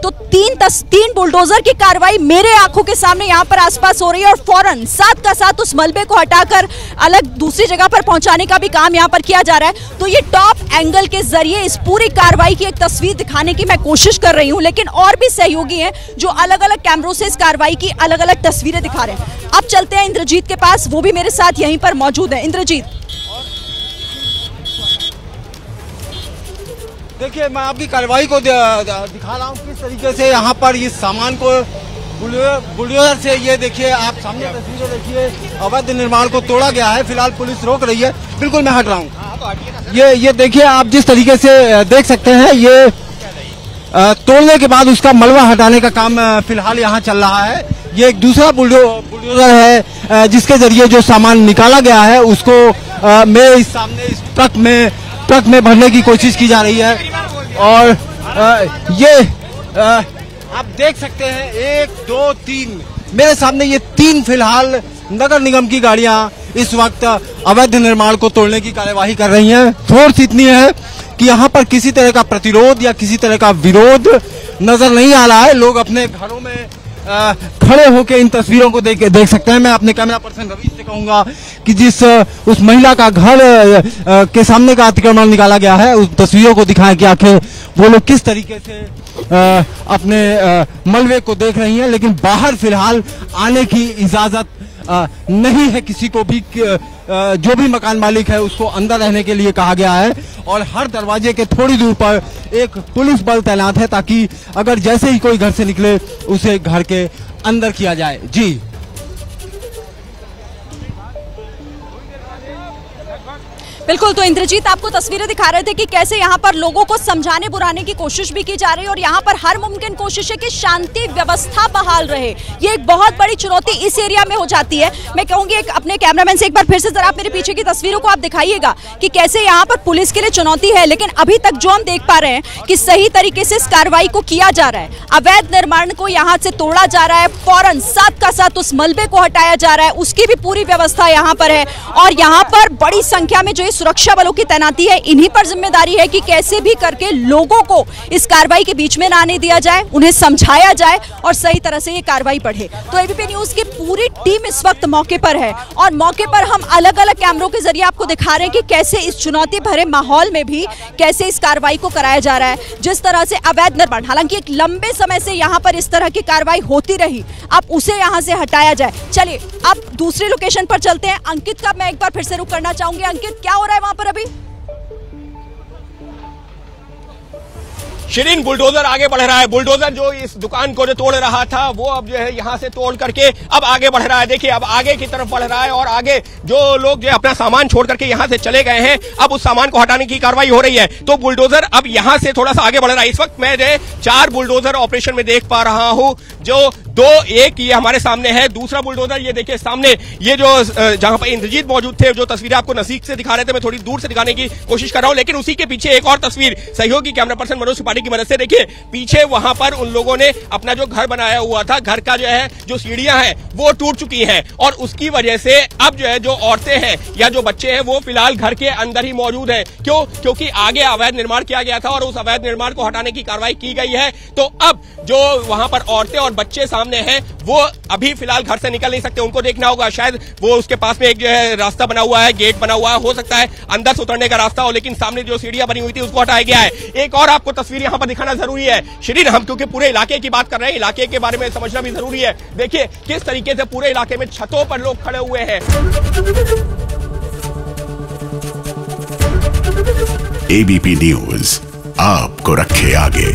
तो तीन बुलडोजर की कार्रवाई मेरे आंखों के सामने यहाँ पर आसपास हो रही है और फौरन साथ का साथ उस मलबे को हटाकर अलग दूसरी जगह पर पहुंचाने का भी काम यहाँ पर किया जा रहा है। तो ये टॉप एंगल के जरिए इस पूरी कार्रवाई की एक तस्वीर दिखाने की मैं कोशिश कर रही हूँ, लेकिन और भी सहयोगी हैं जो अलग अलग कैमरों से इस कार्रवाई की अलग अलग तस्वीरें दिखा रहे हैं। अब चलते हैं इंद्रजीत के पास, वो भी मेरे साथ यहीं पर मौजूद है। इंद्रजीत, देखिए मैं आपकी कार्रवाई को दिखा रहा हूँ किस तरीके से यहाँ पर इस सामान को बुलडोजर से, ये देखिए आप सामने तस्वीरें देखिए, अवैध निर्माण को तोड़ा गया है। फिलहाल पुलिस रोक रही है, बिल्कुल मैं हट रहा हूँ। ये देखिए आप जिस तरीके से देख सकते हैं, ये तोड़ने के बाद उसका मलबा हटाने का काम फिलहाल यहाँ चल रहा है। ये एक दूसरा बुलडोजर है जिसके जरिए जो सामान निकाला गया है उसको मेरे सामने इस ट्रक में भरने की कोशिश की जा रही है। और ये आप देख सकते हैं 1, 2, 3 मेरे सामने ये 3 फिलहाल नगर निगम की गाड़ियां इस वक्त अवैध निर्माण को तोड़ने की कार्यवाही कर रही हैं। फोर्स इतनी है कि यहाँ पर किसी तरह का प्रतिरोध या किसी तरह का विरोध नजर नहीं आ रहा है। लोग अपने घरों में खड़े होकर इन तस्वीरों को देख सकते हैं। मैं अपने कैमरा पर्सन रवि से कहूंगा कि जिस उस महिला का घर के सामने का अतिक्रमण निकाला गया है, उस तस्वीरों को दिखाएं कि आखिर वो लोग किस तरीके से अपने मलबे को देख रही हैं। लेकिन बाहर फिलहाल आने की इजाजत नहीं है किसी को भी। जो भी मकान मालिक है उसको अंदर रहने के लिए कहा गया है और हर दरवाजे के थोड़ी दूर पर एक पुलिस बल तैनात है ताकि अगर जैसे ही कोई घर से निकले उसे घर के अंदर किया जाए। जी बिल्कुल, तो इंद्रजीत आपको तस्वीरें दिखा रहे थे कि कैसे यहाँ पर लोगों को समझाने बुराने की कोशिश भी की जा रही है और यहाँ पर हर मुमकिन कोशिश है कि शांति व्यवस्था बहाल रहे। ये एक बहुत बड़ी चुनौती इस एरिया में हो जाती है। मैं कहूंगी एक अपने कैमरामैन से एक बार फिर से जरा आप मेरे पीछे की तस्वीरों को आप दिखाइएगा कि कैसे यहाँ पर पुलिस के लिए चुनौती है, लेकिन अभी तक जो हम देख पा रहे हैं कि सही तरीके से इस कार्रवाई को किया जा रहा है। अवैध निर्माण को यहाँ से तोड़ा जा रहा है, फौरन साथ का साथ उस मलबे को हटाया जा रहा है, उसकी भी पूरी व्यवस्था यहाँ पर है। और यहाँ पर बड़ी संख्या में जो सुरक्षा बलों की तैनाती है, इन्हीं पर जिम्मेदारी है कि कैसे भी करके लोगों को इस कार्रवाई के बीच में ना आने दिया जाए, उन्हें समझाया जाए और सही तरह से ये कार्रवाई बढ़े। तो एबीपी न्यूज की पूरी टीम इस वक्त मौके पर है और मौके पर हम अलग अलग कैमरों के जरिए आपको दिखा रहे हैं कि कैसे इस चुनौती भरे माहौल में भी कैसे इस कार्रवाई को कराया जा रहा है। जिस तरह से अवैध निर्माण, हालांकि एक लंबे समय से यहाँ पर इस तरह की कार्रवाई होती रही, अब उसे यहाँ से हटाया जाए। चलिए अब दूसरी लोकेशन पर चलते हैं। अंकित का मैं एक बार फिर से रुक करना चाहूंगी। अंकित, क्या हो रहा है वहां पर अभी? शिरीन, बुलडोजर आगे बढ़ रहा है। बुलडोजर जो इस दुकान को जो तोड़ रहा था वो अब जो है यहाँ से तोड़ करके अब आगे बढ़ रहा है। देखिए अब आगे की तरफ बढ़ रहा है और आगे जो लोग जो अपना सामान छोड़ करके यहाँ से चले गए हैं, अब उस सामान को हटाने की कार्रवाई हो रही है। तो बुलडोजर अब यहाँ से थोड़ा सा आगे बढ़ रहा है। इस वक्त मैं 4 बुलडोजर ऑपरेशन में देख पा रहा हूँ, जो 2-1 ये हमारे सामने है। दूसरा बुलडोजर ये देखिए सामने, ये जो जहां पर इंद्रजीत मौजूद थे, जो तस्वीरें आपको नजदीक से दिखा रहे थे, मैं थोड़ी दूर से दिखाने की कोशिश कर रहा हूं। लेकिन उसी के पीछे एक और तस्वीर सहयोगी कैमरा पर्सन मनोज त्रिपाठी की मदद से देखिए, पीछे वहां पर उन लोगों ने अपना जो घर बनाया हुआ था, घर का जो है जो सीढ़ियां हैं वो टूट चुकी हैं और उसकी वजह से अब जो है जो औरतें हैं या जो बच्चे हैं वो फिलहाल घर के अंदर ही मौजूद है। क्यों? क्योंकि आगे अवैध निर्माण किया गया था और उस अवैध निर्माण को हटाने की कार्रवाई की गई है। तो अब जो वहां पर औरतें और बच्चे सामने हैं वो अभी फिलहाल घर से निकल नहीं सकते। उनको देखना होगा, शायद वो उसके पास में एक जो है रास्ता बना हुआ है, गेट बना हुआ है, हो सकता है अंदर से उतरने का रास्ता हो, लेकिन सामने जो सीढ़ियां बनी हुई थी उसको हटाया गया है। एक और आपको तस्वीर यहां पर दिखाना जरूरी है शिरीन, हम क्योंकि पूरे इलाके की बात कर रहे हैं, इलाके के बारे में समझना भी जरूरी है। देखिए किस तरीके से पूरे इलाके में छतों पर लोग खड़े हुए हैं। एबीपी न्यूज आपको रखे आगे।